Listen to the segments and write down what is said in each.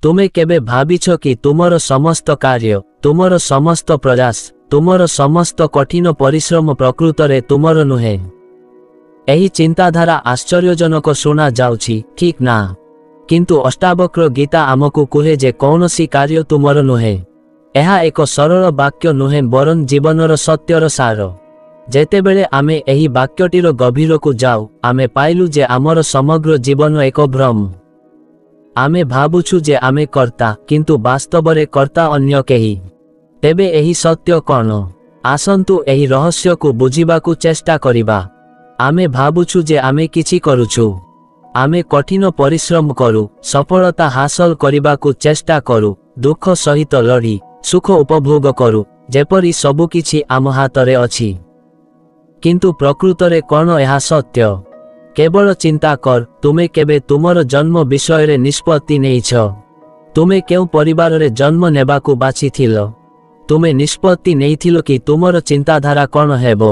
तुमे केबे भाविछ कि तुमर समस्त कार्य, तुमर समस्त प्रयास, तुमर समस्त कठिन परिश्रम प्रकृत रे तुमर नुहे? एही चिंताधारा आश्चर्यजनक शुणा जाउछि, ठीक ना? किंतु अष्टावक्र गीता आमको कहे जे कौनसी कार्य तुमर नुहे। एहा एक सरल वाक्य नुहे बरं जीवनर सत्यर सार। जेतेबेले आमे एही वाक्यटीर गभीर को जाऊ, आमे पाइलु जे आमर समग्र जीवन एक भ्रम। आमे भाबुछु जे आमे कर्ता, किंतु वास्तवरे कर्ता अन्य केही। तेबे एही सत्य कौन? आसंतु एही रहस्य को बुझिबाकू चेष्टा करिबा। आमे भाबुछु जे आमे किछि करुछु। आमे कठिन परिश्रम करू, सफलता हासिल करिबाकू चेष्टा करू, दुख सहित लड़ी सुख उपभोग करू, जेपरि सबु किछि आम हातरे अछि। किंतु प्रकृतरे कौन एहा सत्य? केवल चिंता कर, तुमे केबे तुमर जन्म विषय रे निष्पत्ति नेइछ? तुमे केउ परिवार रे जन्म नेबाकू बाछिथिल? तुमे निष्पत्ति नेइथिल कि तुमर चिंताधारा कौन हेबो?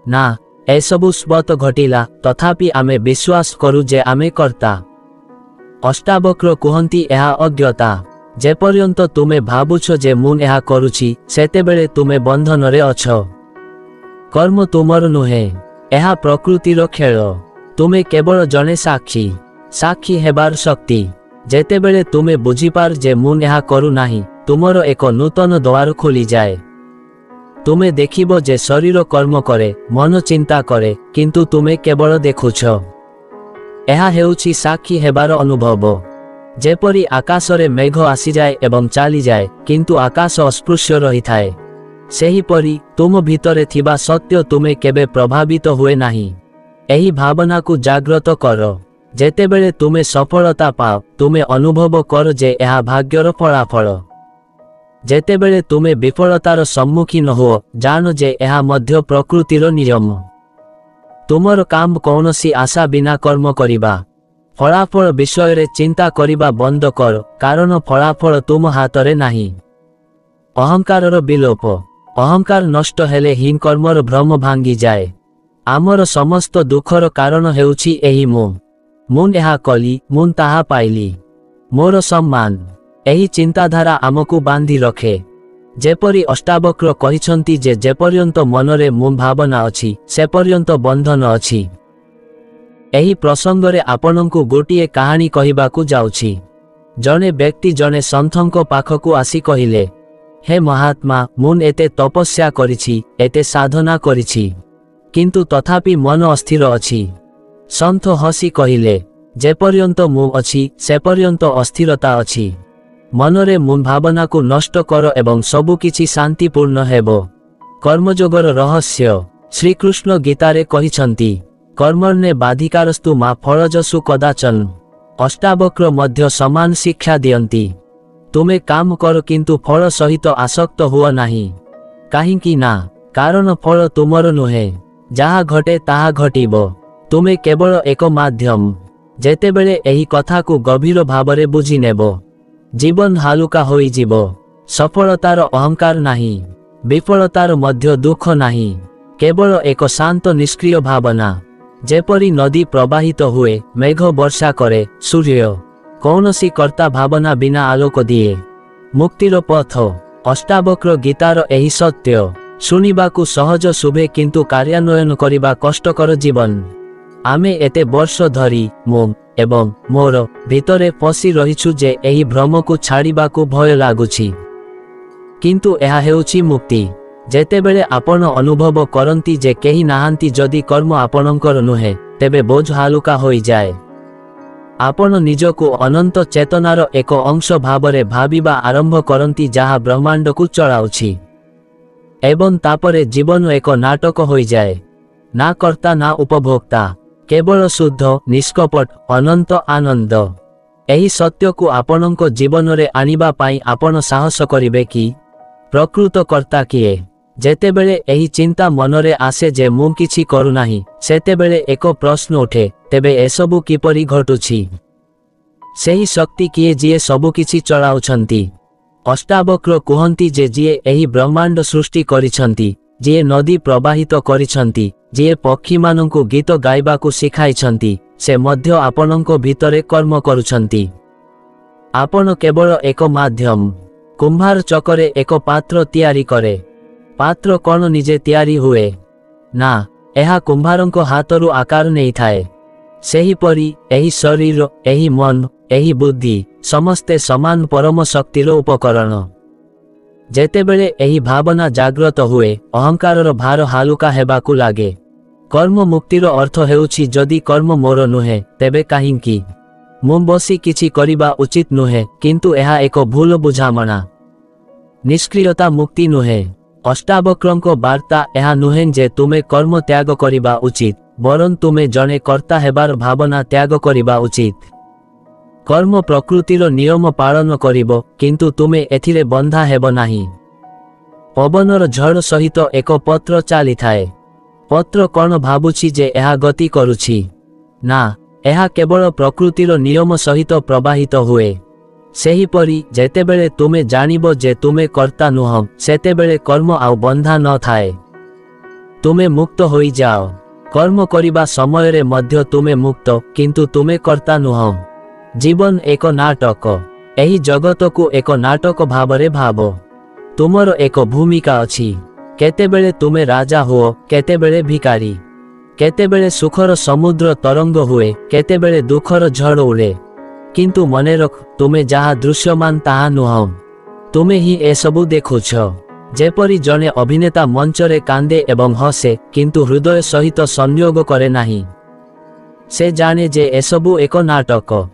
ना, एसबु स्वत घटिला, तथापि आमे विश्वास करू जे आमे कर्ता। अष्टावक्र कुहंती एहा अज्ञता। जेपर्यंत तुमे भाबुछ जे मु एहा करूछि, सेतेबेले तुमे बंधन रे अछ। कर्म तुमर नुहे, एहा प्रकृतिर खेल। तुमे केवल जने साक्षी, साक्षी हेबार शक्ति। जेतेबेले तुमे बुझिपार जे मु एहा करू नाही, तुमर एक नूतन द्वार खोली जाए। तुमे देखिबो जे शरीर कर्म करे, मन चिंता करे, किंतु तुमे केवल देखुछ। एहा हेउछि साक्षी हेबार अनुभव। जेपरि आकाशरे मेघ आसी जाए एवं चली जाए, किंतु आकाश अस्पृश्य रही थाए, सेहीपरि तुम भितरे थिबा सत्य तुमे केबे प्रभावित हुए नाही। एही भावना को जागृत कर। जेतेबेले तुमे सफलता पाओ, तुमे अनुभव कर जे एहा भाग्यर फलाफल। जेतेबेले तुमे विफलतार सम्मुखीन हो, जान जे एहा मध्य प्रकृतिर नियम। तुमर काम कौनसी आशा बिना कर्म करिबा। फलाफल विषय रे चिंता करिबा बंद कर, कारण फलाफल तुम हातरे नाही। अहंकारर विलोप। अहंकार नष्ट हेले ही कर्मर भ्रम भांगी जाए। आमर समस्त दुखर कारण हेउछि एही मु एहा कली, मु ताहा पाइली, मोर सम्मान। एही चिंताधारा आमको बांधी रखे। जेपरि अष्टावक्र कहिछंती जे जेपर्यंत मनरे मु भावना अछि, सेपर्यंत बंधन अछि। एही प्रसंगरे आपनंकु गोटिए कहानी कहिबाकू जाउछि। जने व्यक्ति जने संथंको पाखकू आसी कहिले, हे महात्मा, मु एते तपस्या करिछि, एते साधना करिछि, किंतु तथापि मन अस्थिर अछि। संथ हसी कहिले, जेपर्यंत मु अछि, सेपर्यंत अस्थिरता अछि। मनरे मु भावना को नष्ट कर एवं सबु किछि शांतिपूर्ण हेबो। कर्मयोगर रहस्य श्रीकृष्ण गीतारे कहिछंती, कर्मण्ये बाधिकारस्तु मा फलजसु कदाचन। अष्टावक्र मध्य समान शिक्षा दियंती। तुमे काम कर, किंतु फल सहित आसक्त हुआ नाही। काहिंकि ना? कारण फल तुमर नुहे। जहा घटे ताहा घटिबो। तुमे केवल एक माध्यम। जेतेबेले एही कथा को गभीर भावरे बुझी नेबो, जीवन हालुका होई जीवो। सफलतार अहंकार नाही, विफलतार मध्य दुख नाही, केवल एक शांत निष्क्रिय भावना। जेपरि नदी प्रवाहित हुए, मेघ वर्षा करे, सूर्य कौनसी कर्ता भावना बिना आलोक दिए। मुक्तिर पथ। अष्टावक्र गीतार एही सत्य शुनिबाकू सहज शुभे, किंतु कार्यान्वयन करिबा कष्टकर जीवन। आमे एते वर्ष धरी मु एवं मोर भितरे पसी रहिछु जे एही भ्रम को छाड़िबाकू भय लागुछि। किंतु एहा हेउछि मुक्ति। जेतेबेले आपण अनुभव करंती जे केही नाहांती, जदि कर्म आपणकर नुहे, तेबे बोझ हालुका होई जाए। आपण निजको अनंत चेतनार एक अंश भावरे भाबिबा आरंभ करंती, जहा ब्रह्मांड को चलाउछि। एवं तापरे जीवन एक नाटक होई जाए। ना कर्ता ना उपभोक्ता, केवल शुद्ध निष्कपट अनंत आनंद। एही सत्य को आपणक जीवन रे आनिबा पाई आपण साहस करिबे कि? प्रकृत कर्ता किए? जेतेबेले एही चिंता मनरे आसे जे मु किछि करू नाही, सेतेबेले एक प्रश्न उठे, तेबे एसबु किपरि घटुछि? सेही शक्ति किए जिए सबु किछि चलाउछंती? अष्टावक्र कुहंती जे जिए एही ब्रह्मांड सृष्टि करिछंती, जिए नदी प्रवाहित करिछंती, जिए पक्षी मानंकु गीत गाइबाकू शिखाइछंती, से मध्य आपनंको भितरे कर्म करुछंती। आपण केवल एक माध्यम। कुंभार चकरे एक पात्र तैयारी करे, पात्र कौन निजे तैयारी हुए ना, एहा कुंभारंको हाथरू आकार नहीं थाए। सेही परी एही शरीर, एही मन, एही बुद्धि समस्ते समान परम शक्तिर उपकरण। जेतेबेले एही भावना जाग्रत हुए अहंकारर भार हालुका हेबाकू लागे। कर्म मुक्तिर अर्थ हेउछि जदि कर्म मोर नुहे तेबे काहिंकी मु बसी किछि करिबा उचित नुहे, किंतु एहा एक भूल बुझामणा। निष्क्रियता मुक्ति नुहे। अष्टावक्रंको वार्ता एहा नुहे जे तुमे कर्म त्याग करिबा उचित, बरं तुमे जने कर्ता हेबार भावना त्याग करिबा उचित। कर्म प्रकृतिर नियम पालन करिबो, किंतु तुमे एथिरे बंधा हेबो नाही। पवनर झड़ सहित एक पत्र चाली थाए। पत्र कौन भाबुछि जे एहा गति करुछि ना, एहा केवल प्रकृतिर नियम सहित प्रवाहित हुए। सेही परी जेतेबेले तुमे जानिबो जे तुमे कर्ता नुह, सेतेबेले कर्म आउ बंधा न थाए। तुमे मुक्त होई जाओ। कर्म करिबा समय रे मध्य तुमे मुक्त, किंतु तुमे कर्ता नुह। जीवन एक नाटक। एही जगत को एक नाटक भावरे भावो। तुमर एक भूमिका अछि। केतेबेले तुमे राजा हुओ, केतेबेले भिकारी। केतेबेले सुखर समुद्र तरंग हुए, केतेबेले दुखर झड़ उड़े। किंतु मने रख, तुमे जहा दृश्यमान ताहा नुह। तुमे ही एसबु देखुछ। जेपरी जने अभिनेता मंचरे कांदे एवं हसे, किंतु हृदय सहित संयोग करे नाही। से जाने जे एसबु एक नाटक।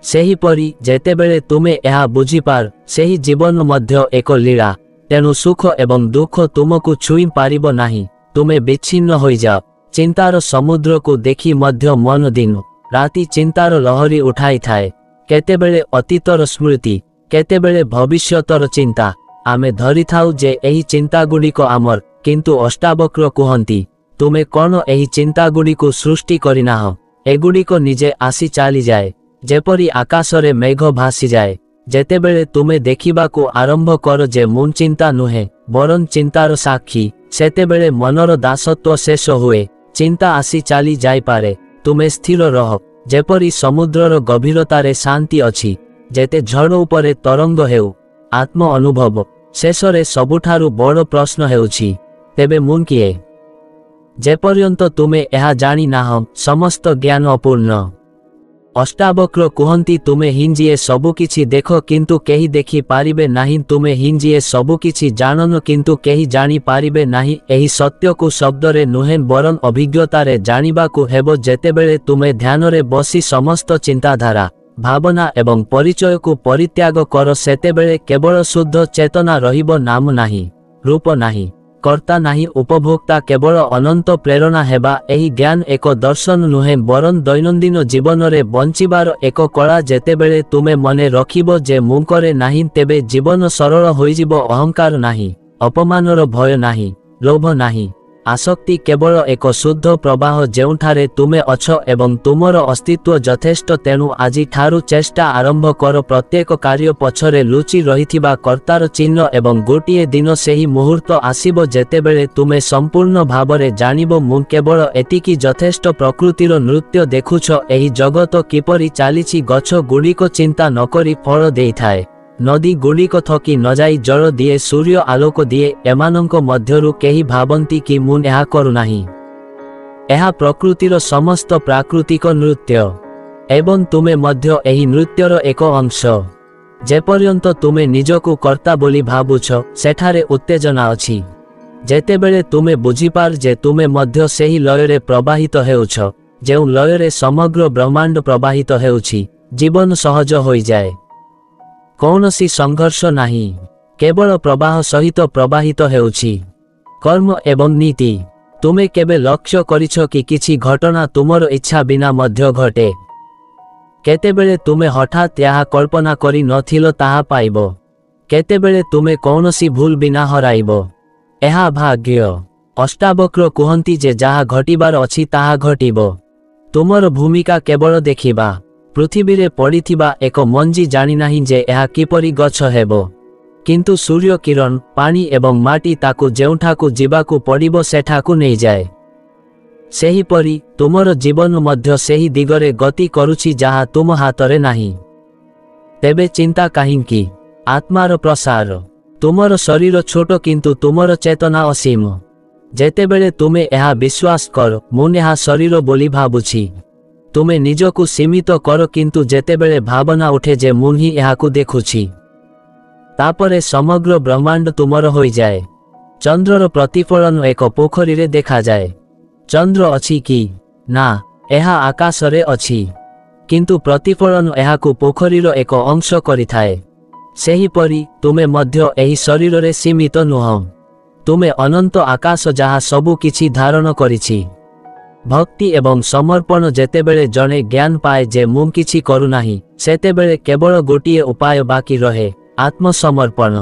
सेही परी जेतेबेले तुमे एहा बुझिपार, सेही जीवन मध्य एक लीला। तेनु सुख एवं दुख तुमको छुई पारिबो नाही। तुमे विच्छिन्न होई जाओ। चिंतार समुद्र को देखि मध्य मन दिन राति चिंतार लहरी उठाई थाए। केतेबेले अतीतर स्मृति, केतेबेले भविष्यतर चिंता। आमे धरि थाउ जे एही चिंता गुड़िक आमर, किंतु अष्टावक्र कुहंती तुमे कौन एही चिंता गुड़िक सृष्टि करिनाह। एगुड़िक निजे आसी चाली जाए, जेपरी आकाशरे मेघ भासी जाए। जेतेबेले तुमे देखिबाकू आरंभ कर जे मुन चिंता नुहे, बरं चिंतार साक्षी, सेतेबेले मनर दासत्व शेष हुए। चिंता आसी चाली जाई पारे। तुमे स्थिर रह, जेपरी समुद्रर गभीरतारे शांति अछि। जेते झड़ उपरे तरंग हेउ आत्म अनुभव। शेषरे सबुठारु बड़ प्रश्न हेउछि, तेबे मुन किए? जेपर्यंत तुमे एहा जानी नाह, समस्त ज्ञान अपूर्ण। अष्टावक्र कुहंती तुमे हिंजिए सबुकिछि देख, किंतु केही देखि पारिबे नाही। तुमे हिंजिए सबुकिछि जानन, किंतु केही जानी पारिबे नाही। एही सत्य को शब्दरे नुहे, बरं अभिज्ञतारे जानिबाकू हेबो। जेतेबेले तुमे ध्यानरे बसी समस्त चिंताधारा, भावना एवं परिचय को परित्याग कर, सेतेबेले केवल शुद्ध चेतना रहिबो। नाम नाही, रूप नाही, कर्ता नाही, उपभोक्ता केवल अनंत प्रेरणा हेबा। एही ज्ञान एक दर्शन नुहे, बरं दैनंदिन जीवन रे बंचिबार एक कला। जेतेबेले तुमे मने रखिबो जे मु करे नाही, तेबे जीवन सरल होइजिबो। अहंकार नाही, अपमानर भय नाही, लोभ नाही, आसक्ति केवल एक शुद्ध प्रवाह जेउठारे तुमे अछ एवं तुमर अस्तित्व यथेष्ट। तेणु आजि ठारु चेष्टा आरंभ कर। प्रत्येक कार्य पछरे लुचि रहिथिबा कर्तार चिन्ह एवं गोटिए दिन सेही मुहूर्त आसीबो जेतेबेले तुमे संपूर्ण भावरे जानिबो मु केवल एतिकी यथेष्ट। प्रकृतिर नृत्य देखुछ, एही जगत किपरि चालिछि। गछ गुड़िक चिंता नकरी फल देइथाए। नदी गुड़िक थकी न जाई जल दिए, सूर्य आलोक दिए। एमानंक मध्यरु केही भाबंती कि मु एहा करुनाही। एहा प्रकृतिर समस्त प्राकृतिक नृत्य एवं तुमे मध्य एही नृत्यर एक अंश। जेपर्यंत तुमे निजकू कर्ता बोली भाबुछ, सेठारे उत्तेजना अछि। जेतेबेले तुमे बुझिपार जे तुमे मध्य सेही लयरे प्रवाहित हेउछ, जेउ लयरे समग्र ब्रह्मांड प्रवाहित हेउछि, जीवन सहज होई जाए। कौनसी संघर्ष नाही, केवल प्रवाह सहित प्रवाहित हेउछि। कर्म एवं नीति। तुमे केबे लक्ष्य करिछ कि किछि घटना तुमर इच्छा बिना मध्य घटे? केतेबेले तुमे हठात याहा कल्पना करि नथिलो ताहा पाइबो। केतेबेले तुमे कौनसी भूल बिना हराइबो। एहा भाग्य। अष्टावक्र कुहंती जे जहा घटिबार अछि ताहा घटिबो। तुमर भूमिका केवल देखिबा। पृथ्वी रे पड़िथिबा एक मंजी जानी नाही जे एहा किपरि गछ हेबो, किंतु सूर्य किरण, पानी एवं माटी ताकू जेउठाकू जीवाकू पड़िबो सेठाकू नहीं जाए। सेही परी तुमर जीवन मध्य सेही दिगरे गति करुछि जहा तुम हातरे नाही। तेबे चिंता काहिंकी आत्मार प्रसार तुमर शरीर छोट किंतु तुमर चेतना असीम जेतेबेले तुमे एहा विश्वास कर मुन एहा शरीर बोली भाबुछि तुमे निजकु सीमित कर किंतु जेतेबेले भावना उठे जे मुन ही एहाकु देखुछि तापरे समग्र ब्रह्मांड तुमर होई जाए। चंद्रर प्रतिफलन एक पोखरी रे देखा जाए। चंद्र अछि कि ना एहा आकाश रे अछि किंतु प्रतिफलन एहाकु पोखरीर एक अंश करिथाए। सेही परी तुमे मध्य एही शरीर रे सीमित नुह तुमे अनंत आकाश जहा सबु किछि धारण करिछि। भक्ति एवं समर्पण जेतेबेले जणे ज्ञान पाए जे मु किछि करू नाही सेतेबेले केवल गोटिए उपाय बाकी रहे आत्मसमर्पण।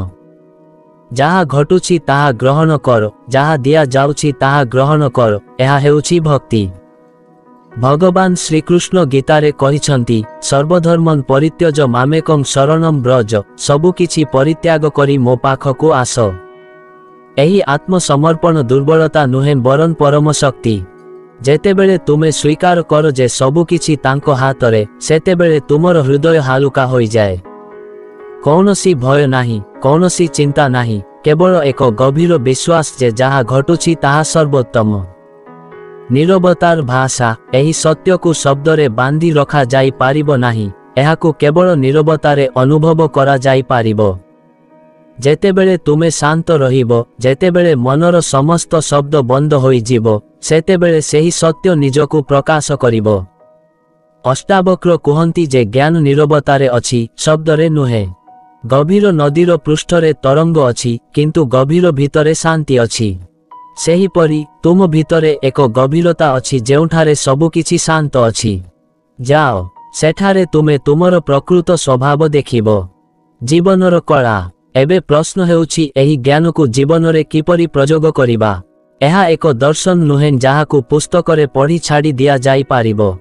जहा घटुछि ताहा ग्रहण कर जहा दिया जाउछि ताहा ग्रहण कर एहा हेउछि भक्ति। भगवान श्रीकृष्ण गीतारे कहिछंती सर्वधर्मं परित्यज मामेकं शरणं ब्रज सबु किछि परित्याग करी मो पाखकु आस। एही आत्मसमर्पण दुर्बलता नुहे बरन परम शक्ति। जेतेबेले तुमे स्वीकार कर जे सबु किछि तांको हातरे सेतेबेले तुमर हृदय हालुका होई जाए। कौनसी भय नाही कौनसी चिंता नाही केवल एक गभीर विश्वास जे जहा घटुछि ताहा सर्वोत्तम। नीरवतार भाषा एही सत्य को शब्द रे बांधी रखा जाई पारिबो नाही एहाकु केवल नीरवतारे अनुभव करा जाई पारिबो। जेतेबेले तुमे शांत रहिबो जेतेबेले मनर समस्त शब्द बंद होई जीवो सेतेबेले सेही सत्य निजकु प्रकाश करिबो। अष्टावक्र कुहंती जे ज्ञान नीरवतारे अछि शब्द रे नुहे। गभीर नदीर पृष्ठरे तरंग अछि किंतु गभीर भितरे शांति अछि। सेही परी तुम भितरे एक गभीरता अछि जेउठारे सबु किछि शांत अछि। जाओ सेठारे तुमे तुमर प्रकृत स्वभाव देखिबो। जीवनर कला एबे प्रश्न हेउछि एही ज्ञान को जीवन रे किपरि प्रयोग करिबा। एहा एक दर्शन नुहें जाहाकु पुस्तकरे पढ़ी छाड़ी दिया जाई पारिबो।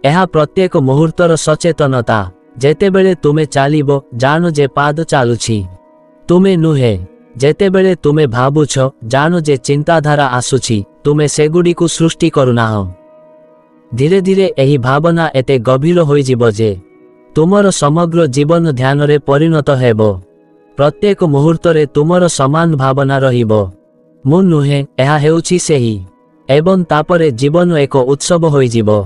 एहा प्रत्येक मुहूर्तर सचेतनता। जेतेबेले तुमे चालिबो जानो जे पाद चालुछि तुमे नुहे। जेतेबेले तुमे भाबुछ जानो जे चिंताधारा आसुछि तुमे सेगुडीकु सृष्टि करुनाह। धीरे धीरे एही भावना एते गभीर होई जिवो जे तुमर समग्र जीवन ध्यान रे परिणत हेबो। प्रत्येक मुहूर्तरे तुमर समान भावना रहिबो मु नुहे एहा हेउछि सेही। एवं तापरे जीवन एक उत्सव होई जिवो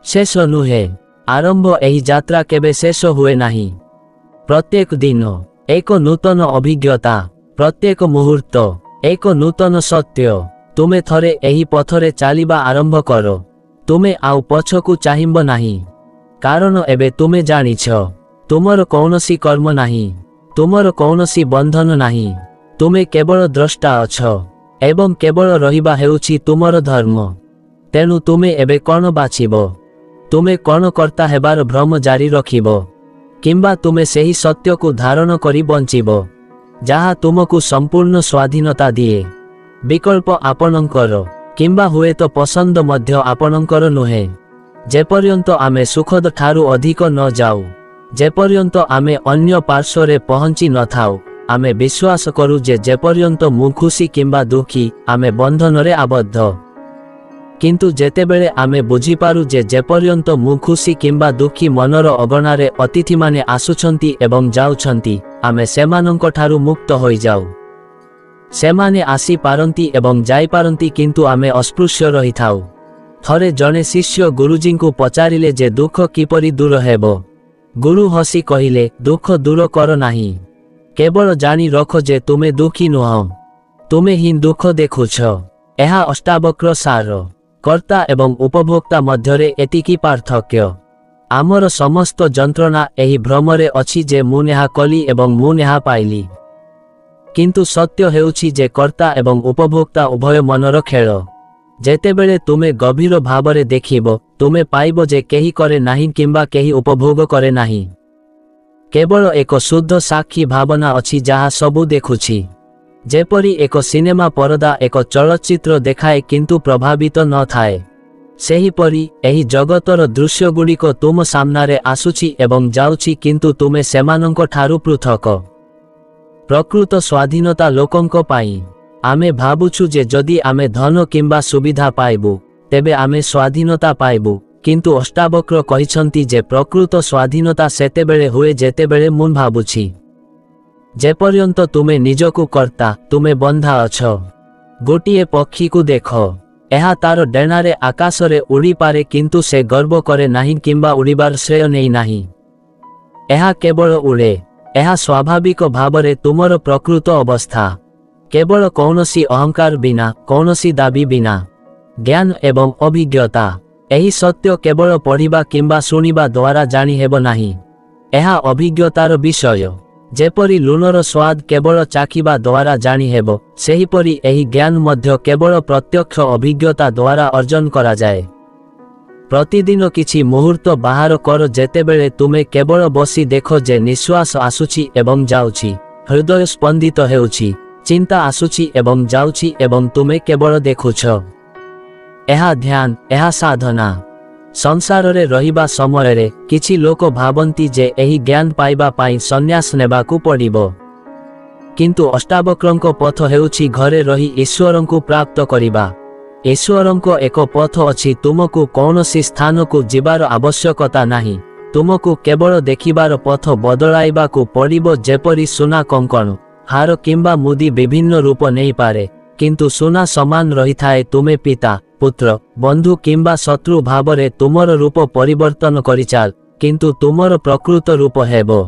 शेष नुहे। आरंभ एही यात्रा केबे शेष हुए नाही। प्रत्येक दिन एक नूतन अभिज्ञता प्रत्येक मुहूर्त एक नूतन सत्य। तुमे थरे एही पथरे चालिबा आरंभ करो तुमे आउ पछकु चाहिंब नाही कारण एबे तुमे जानिछ तुमर कौनसी कर्म नाही तुमर कौनसी बंधन नाही तुमे केवल द्रष्टा अछ एवं केवल रहिबा हेउछि तुमर धर्म। तेनु तुमे एबे कोन बाछिबो तुमे कोन कर्ता हेबार भ्रम जारी रखिबो किंबा तुमे सेही सत्य को धारण करी बंचिबो जहा तुमको संपूर्ण स्वाधीनता दिए। विकल्प आपणंकर किंबा हुए तो पसंद मध्य आपणंकर नुहे। जेपर्यंत आमे सुखद ठारू अधिक न जाऊ जेपर्यंत आमे अन्य पार्श्व रे पहुंची न थाऊ आमे विश्वास करू जे जेपर्यंत मु खुशी किंबा दुखी आमे बंधन रे आबद्ध। किंतु जेतेबेले आमे बुझी पारू जे जेपर्यंत मु खुशी किंबा दुखी मनर अगणारे अतिथि माने आसुछंती एवं जाउछंती आमे सेमानंक ठारू मुक्त होई जाऊ। सेमाने आसी पारंती एवं जाई पारंती किंतु आमे अस्पृश्य रही थाऊ। थरे जने शिष्य गुरुजी को पचारिले जे दुख किपरि दूर हेबो। गुरु हसी कहिले दुख दूर कर नाही केवल जानी रख जे तुमे दुखी नुह तुमे ही दुख देखुछ। एहा अष्टावक्र सार। कर्ता एवं उपभोक्ता मध्यरे एतिकी पार्थक्य। आमर समस्त जंत्रणा एही भ्रमरे अछि जे मु नेहा कली एवं मु नेहा पाइली किंतु सत्य हेउछि जे कर्ता एवं उपभोक्ता उभय मनर खेल। जेतेबेले तुमे गभीर भावरे देखिबो तुमे पाइबो जे केही करे नाही किंबा केही उपभोग करे नाही। केवल एक शुद्ध साक्षी भावना अछि जहा सबु देखुछि। जेपरी एक सिनेमा परदा एक चलचित्र देखाए किंतु प्रभावित न थाए सेही परी एही जगतर दृश्य गुड़िक तुम सामनारे आसुछि एवं जाउछि किंतु तुमे सेमानंक ठारू पृथक। प्रकृत स्वाधीनता लोकंक पाई आमे भाबुछु जे जदि आमे धन किंबा सुविधा पाइबु तेबे आमे स्वाधीनता पाइबु किंतु अष्टावक्र कहिसंती जे प्रकृत स्वाधीनता सेतेबेले हुए जेतेबेले मुन भाबुछि जेपर्यंत तुमे निजकु कर्ता तुमे बंधा अछ। गोटिए पक्षी को देख एहा तार डेणारे आकाशरे उड़ी पारे किंतु से गर्व करे नाही किंबा उड़ीबार श्रेय नेई नाही। एहा केवल उड़े। एहा स्वाभाविक भावरे तुमर प्रकृत अवस्था केवल कौनसी अहंकार बिना कौनसी दाबी बिना ज्ञान एवं अभिज्ञता एही सत्य केवल पढ़िबा किंबा शुणिबा द्वारा जानी हेब नाही। एहा अभिज्ञतार विषय जेपरी लूणर स्वाद केवल चाखिबा द्वारा जानी हेब सेहीपरि एही ज्ञान मध्य केवल प्रत्यक्ष अभिज्ञता द्वारा अर्जन करा जाए। प्रतिदिन किछि मुहूर्त बाहर कर जेतेबेले तुमे केवल बसी देख जे निश्वास आसुछि एवं जाउछि, हृदय स्पंदित हेउछि, चिंता आसुछि एवं जाउछि एवं तुमे केवल देखुछ। एहा ध्यान एहा साधना। संसार रे रहिबा समय रे किछि लोक भाबंती जे एही ज्ञान पाइबा पाई संन्यास नेबाकू पड़िबो किंतु अष्टावक्रंक पथ हेउछि घरे रही ईश्वरंकु प्राप्त करिबा। ईश्वरंको एक पथ अछि तुमको कौनसी स्थान को जिबार आवश्यकता नाही। तुमको केवल देखिबार पथ बदलाइबाकू पड़िबो जेपरि सुना कंकण हार किंबा मुदी विभिन्न रूप नहीं पारे किंतु सुना समान रही थाए। तुमे पिता पुत्र बंधु किंबा शत्रु भावरे तुमर रूप परिवर्तन करि चाल किंतु तुमर प्रकृत रूप हेबो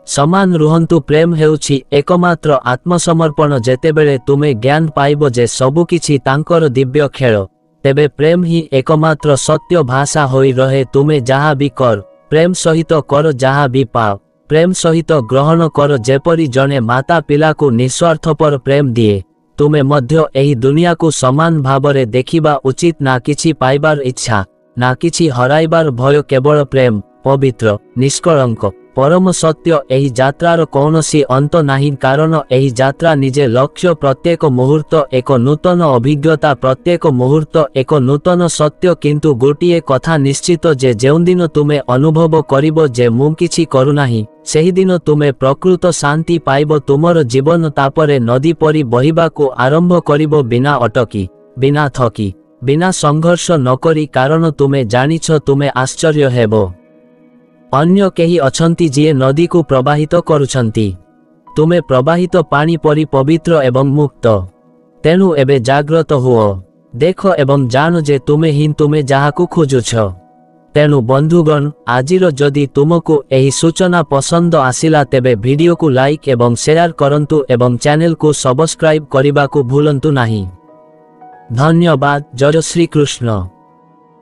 समान रुहंतु। प्रेम हेउछि एकमात्र आत्मसमर्पण। जेतेबेले तुमे ज्ञान पाइबो जे सबु किछि तांकर दिव्य खेल तेबे प्रेम ही एकमात्र सत्य भाषा होई रहे। तुमे जहा भी कर प्रेम सहित कर, जहा भी पाओ प्रेम सहित ग्रहण कर। जेपरि जने माता पिला को निस्वार्थपर प्रेम दिए तुमे मध्य एही दुनिया को समान भावरे देखिबा उचित। ना किछि पाइबार इच्छा ना किछि हराइबार भय, केवल प्रेम पवित्र निष्कलंक परम सत्य। एही यात्रार कौनसी अंत नाही कारण एही यात्रा निजे लक्ष्य। प्रत्येक मुहूर्त एक नूतन अभिज्ञता, प्रत्येक मुहूर्त एक नूतन सत्य। किंतु गोटिए कथा निश्चित जे जेउं दिन तुमे अनुभव करिबो जे मु किछि करू नाही सेही दिन तुमे प्रकृत शांति पाइबो। तुमर जीवन तापरे नदी परी बहिबाकू आरंभ करिबो बिना अटकी बिना थकी बिना संघर्ष नकरी। कारण तुमे जानिछ तुमे आश्चर्य हेबो अन्य केही अछंती जिए नदी को प्रवाहित करुछंती। तुमे प्रवाहित पानी परी पवित्र एवं मुक्त। तेणु एबे जाग्रत हुओ, देख एवं जान जे तुमे ही तुमे जाहाकू खोजुछ। तेणु बंधुगण आजिर जदि तुमको एही सूचना पसंद आसिला तेबे वीडियो को लाइक एवं शेयर करंतु एवं चैनल को सब्सक्राइब करिबाकू भूलंतु नाही। धन्यवाद। जय श्री कृष्ण।